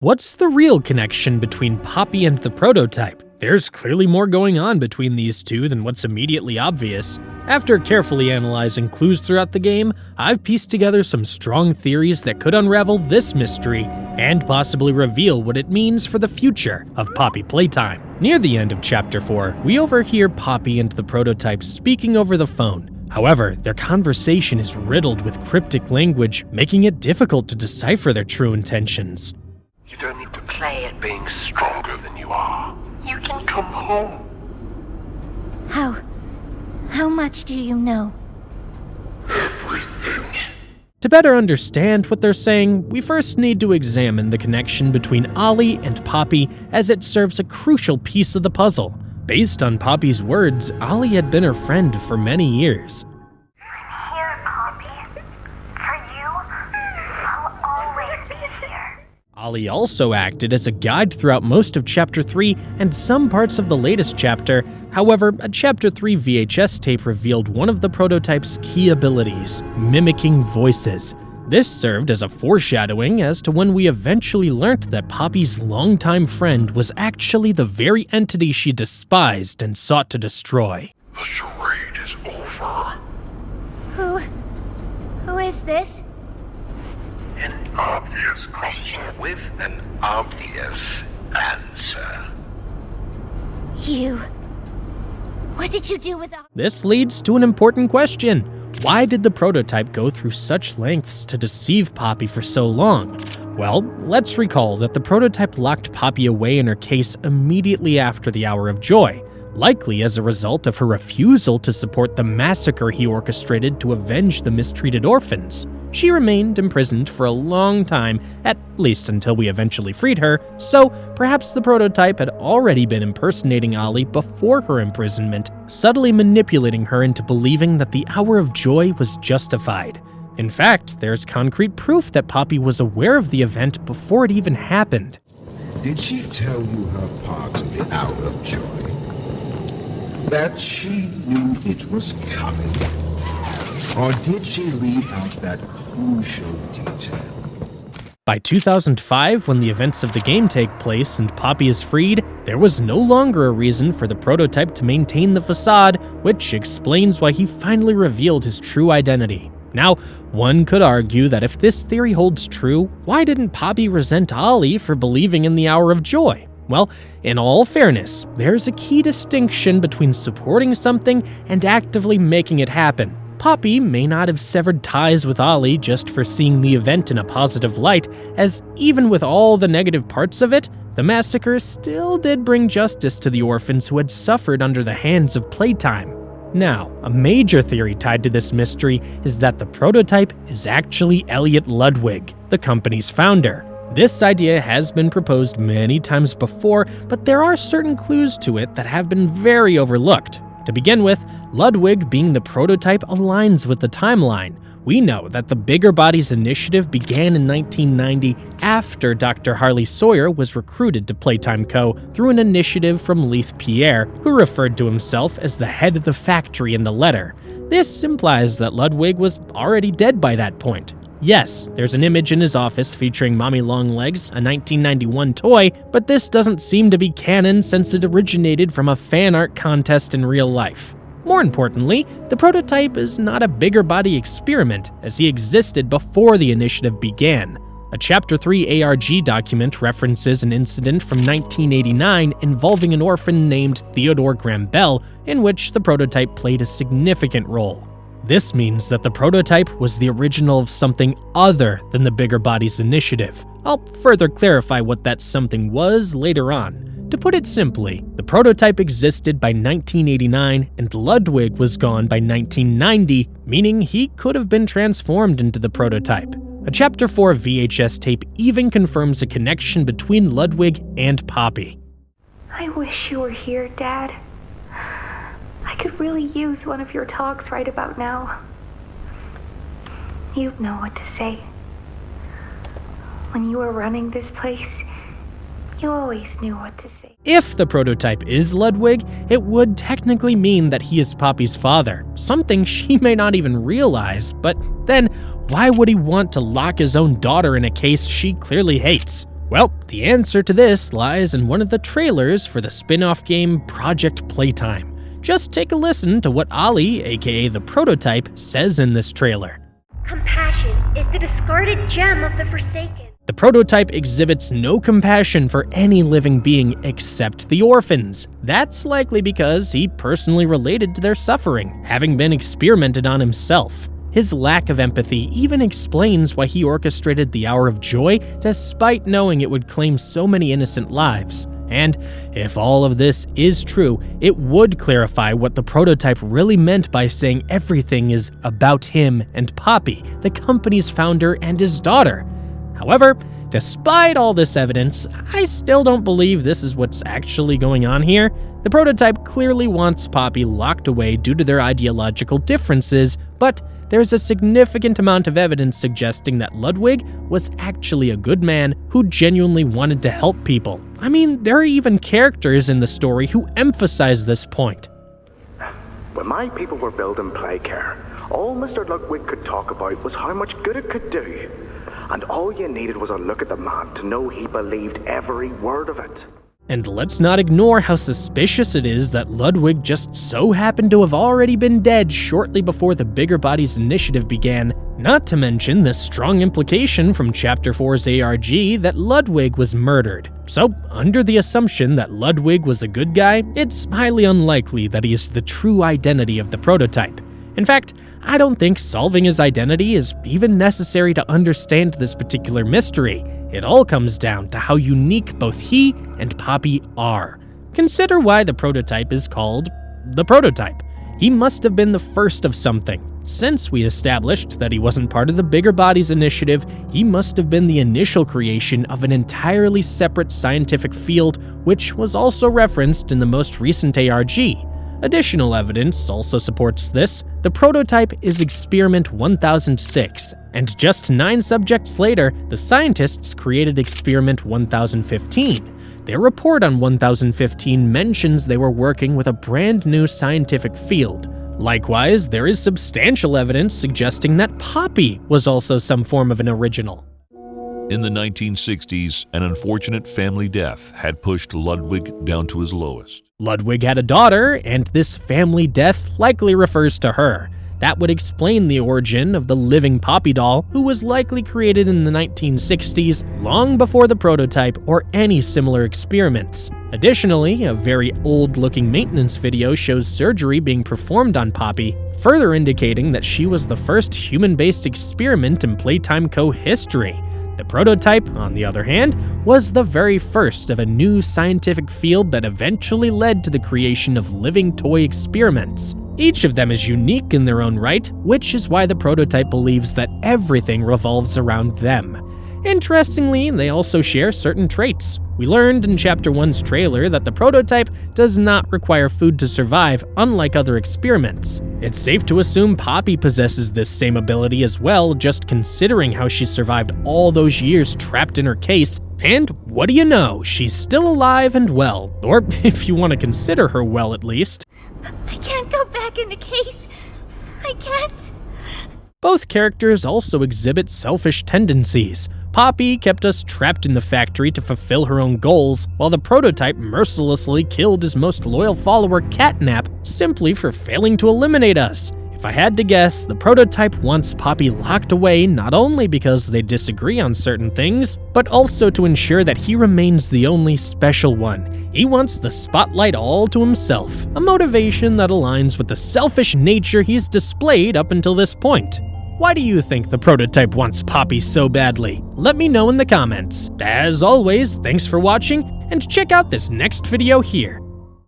What's the real connection between Poppy and the prototype? There's clearly more going on between these two than what's immediately obvious. After carefully analyzing clues throughout the game, I've pieced together some strong theories that could unravel this mystery and possibly reveal what it means for the future of Poppy Playtime. Near the end of Chapter 4, we overhear Poppy and the prototype speaking over the phone. However, their conversation is riddled with cryptic language, making it difficult to decipher their true intentions. You don't need to play at being stronger than you are. You can come home. How much do you know? Everything. To better understand what they're saying, we first need to examine the connection between Ollie and Poppy, as it serves a crucial piece of the puzzle. Based on Poppy's words, Ollie had been her friend for many years. Here, Poppy. For you, I'll always be here. Ollie also acted as a guide throughout most of Chapter 3 and some parts of the latest chapter. However, a Chapter 3 VHS tape revealed one of the prototype's key abilities, mimicking voices. This served as a foreshadowing as to when we eventually learnt that Poppy's longtime friend was actually the very entity she despised and sought to destroy. The charade is over. Who is this? An obvious question with an obvious answer. You. What did you do with the... This leads to an important question. Why did the prototype go through such lengths to deceive Poppy for so long? Well, let's recall that the prototype locked Poppy away in her case immediately after the Hour of Joy, likely as a result of her refusal to support the massacre he orchestrated to avenge the mistreated orphans. She remained imprisoned for a long time, at least until we eventually freed her, so perhaps the prototype had already been impersonating Ollie before her imprisonment, subtly manipulating her into believing that the Hour of Joy was justified. In fact, there's concrete proof that Poppy was aware of the event before it even happened. Did she tell you her part of the Hour of Joy? That she knew it was coming? Or did she leave out that crucial detail? By 2005, when the events of the game take place and Poppy is freed, there was no longer a reason for the prototype to maintain the facade, which explains why he finally revealed his true identity. Now, one could argue that if this theory holds true, why didn't Poppy resent Ollie for believing in the Hour of Joy? Well, in all fairness, there's a key distinction between supporting something and actively making it happen. Poppy may not have severed ties with Ollie just for seeing the event in a positive light, as even with all the negative parts of it, the massacre still did bring justice to the orphans who had suffered under the hands of Playtime. Now, a major theory tied to this mystery is that the prototype is actually Elliot Ludwig, the company's founder. This idea has been proposed many times before, but there are certain clues to it that have been very overlooked. To begin with, Ludwig being the prototype aligns with the timeline. We know that the Bigger Bodies initiative began in 1990 after Dr. Harley Sawyer was recruited to Playtime Co. through an initiative from Leith Pierre, who referred to himself as the head of the factory in the letter. This implies that Ludwig was already dead by that point. Yes, there's an image in his office featuring Mommy Longlegs, a 1991 toy, but this doesn't seem to be canon since it originated from a fan art contest in real life. More importantly, the prototype is not a bigger body experiment, as he existed before the initiative began. A Chapter 3 ARG document references an incident from 1989 involving an orphan named Theodore Graham Bell, in which the prototype played a significant role. This means that the prototype was the original of something other than the Bigger Bodies initiative. I'll further clarify what that something was later on. To put it simply, the prototype existed by 1989 and Ludwig was gone by 1990, meaning he could have been transformed into the prototype. A Chapter 4 VHS tape even confirms a connection between Ludwig and Poppy. I wish you were here, Dad. I could really use one of your talks right about now. You'd know what to say. When you were running this place, you always knew what to say. If the prototype is Ludwig, it would technically mean that he is Poppy's father, something she may not even realize, but then why would he want to lock his own daughter in a case she clearly hates? Well, the answer to this lies in one of the trailers for the spin-off game Project Playtime. Just take a listen to what Ollie, aka the prototype, says in this trailer. Compassion is the discarded gem of the Forsaken. The prototype exhibits no compassion for any living being except the orphans. That's likely because he personally related to their suffering, having been experimented on himself. His lack of empathy even explains why he orchestrated the Hour of Joy despite knowing it would claim so many innocent lives. And if all of this is true, it would clarify what the prototype really meant by saying everything is about him and Poppy, the company's founder and his daughter. However, despite all this evidence, I still don't believe this is what's actually going on here. The prototype clearly wants Poppy locked away due to their ideological differences, but there's a significant amount of evidence suggesting that Ludwig was actually a good man who genuinely wanted to help people. I mean, there are even characters in the story who emphasize this point. When my people were building Playcare, all Mr. Ludwig could talk about was how much good it could do. And all you needed was a look at the man to know he believed every word of it. And let's not ignore how suspicious it is that Ludwig just so happened to have already been dead shortly before the Bigger Bodies initiative began, not to mention the strong implication from Chapter 4's ARG that Ludwig was murdered. So, under the assumption that Ludwig was a good guy, it's highly unlikely that he is the true identity of the prototype. In fact, I don't think solving his identity is even necessary to understand this particular mystery. It all comes down to how unique both he and Poppy are. Consider why the prototype is called the prototype. He must have been the first of something. Since we established that he wasn't part of the Bigger Bodies initiative, he must have been the initial creation of an entirely separate scientific field, which was also referenced in the most recent ARG. Additional evidence also supports this. The prototype is Experiment 1006, and just 9 subjects later, the scientists created Experiment 1015. Their report on 1015 mentions they were working with a brand new scientific field. Likewise, there is substantial evidence suggesting that Poppy was also some form of an original. In the 1960s, an unfortunate family death had pushed Ludwig down to his lowest. Ludwig had a daughter, and this family death likely refers to her. That would explain the origin of the living Poppy doll, who was likely created in the 1960s, long before the prototype or any similar experiments. Additionally, a very old-looking maintenance video shows surgery being performed on Poppy, further indicating that she was the first human-based experiment in Playtime Co. history. The prototype, on the other hand, was the very first of a new scientific field that eventually led to the creation of living toy experiments. Each of them is unique in their own right, which is why the prototype believes that everything revolves around them. Interestingly, they also share certain traits. We learned in Chapter 1's trailer that the prototype does not require food to survive, unlike other experiments. It's safe to assume Poppy possesses this same ability as well, just considering how she survived all those years trapped in her case. And what do you know, she's still alive and well. Or if you want to consider her well, at least. I can't go back in the case. I can't. Both characters also exhibit selfish tendencies. Poppy kept us trapped in the factory to fulfill her own goals, while the prototype mercilessly killed his most loyal follower, Catnap, simply for failing to eliminate us. If I had to guess, the prototype wants Poppy locked away not only because they disagree on certain things, but also to ensure that he remains the only special one. He wants the spotlight all to himself, a motivation that aligns with the selfish nature he's displayed up until this point. Why do you think the prototype wants Poppy so badly? Let me know in the comments. As always, thanks for watching, and check out this next video here.